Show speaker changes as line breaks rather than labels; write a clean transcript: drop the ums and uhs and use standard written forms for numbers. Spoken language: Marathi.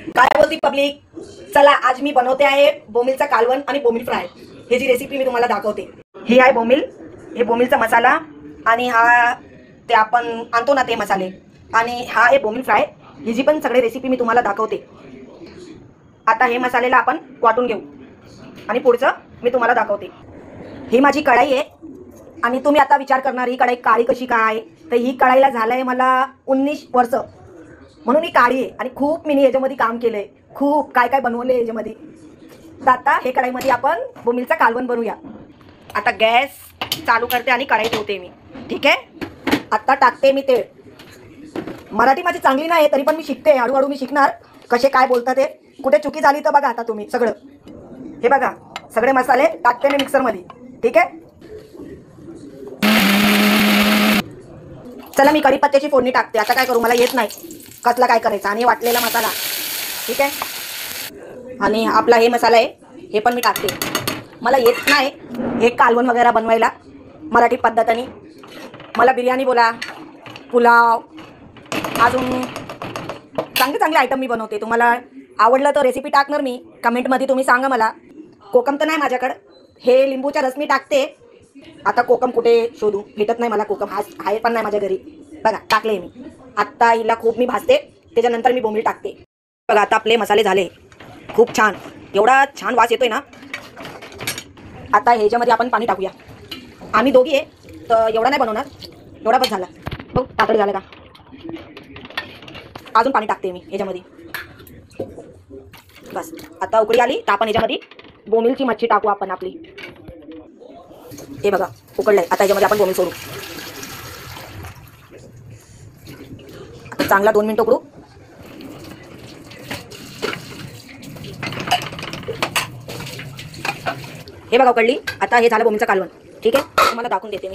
काय बोलती पब्लिक? चला आज मी बनवते आहे बोंबीलचा कालवण आणि बोंबील फ्राय। हे जी रेसिपी मी तुम्हाला दाखवते। ही आहे बोंबील, हे बोंबीलचा मसाला आणि हा ते आपण आणतो ना ते मसाले, आणि हा आहे बोंबील फ्राय। ही जी पण सगळे रेसिपी मी तुम्हाला दाखवते। आता हे मसालेला आपण वाटून घेऊ आणि पुढचं मी तुम्हाला दाखवते। ही माझी कढाई आहे आणि तुम्ही आता विचार करणार ही कढाई काळी कशी काय? तर ही कढाईला झालंय मला 19 वर्ष, म्हणून ही काळी आहे आणि खूप मी याच्यामध्ये काम केलंय, खूप काय काय बनवले याच्यामध्ये। तर आता हे कढाईमध्ये आपण बोंबीलचा कालवण बनवूया। आता गॅस चालू करते आणि कढाई ठेवते मी, ठीक आहे। आता टाकते मी तेल। मराठी माझी चांगली नाही तरी पण मी शिकते, हळूहळू मी शिकणार कसे काय बोलतात ते। कुठे चुकी झाली तर बघा आता तुम्ही सगळं। हे बघा सगळे मसाले टाकते मी मिक्सरमध्ये, ठीक आहे। चला मी कढीपत्त्याची फोडणी टाकते। आता काय करू, मला येत नाही कसला काय करायचं, आणि वाटलेला मसाला, ठीक आहे। आणि आपला हे मसाला आहे हे पण मी टाकते। मला येत नाही हे कालवण वगैरे बनवायला मराठी पद्धतीने। मला बिर्याणी बोला, पुलाव, अजून चांगले चांगले आयटम मी बनवते। तुम्हाला आवडलं तर रेसिपी टाकणार मी कमेंटमध्ये, तुम्ही सांगा मला। कोकम तर नाही माझ्याकडं, हे लिंबूचा रस मी टाकते। आता कोकम कुठे शोधू, भेटत नाही मला कोकम, आहे पण नाही माझ्या घरी। बघा टाकले मी। आता हिला खूप मी भाजते, त्याच्यानंतर मी बोंबील टाकते। बघा आता आपले मसाले झाले, खूप छान, एवढा छान वास येतोय ना। आता ह्याच्यामध्ये आपण पाणी टाकूया। आम्ही दोघी आहे तर एवढा नाही बनवणार, एवढा बस झाला। बघ पातळ झालं का? अजून पाणी टाकते मी ह्याच्यामध्ये, बस। आता उकळी आली तर आपण ह्याच्यामध्ये बोंबीलची मच्छी टाकू आपण आपली। हे बघा उकळलंय, आता ह्याच्यामध्ये आपण बोंबील सोडू। आता चांगला 2 मिनिटं उकळू। हे बघा उकळली, आता हे झालं बोंबीलचं कालवण, ठीक आहे। तुम्हाला दाखवून देते मी।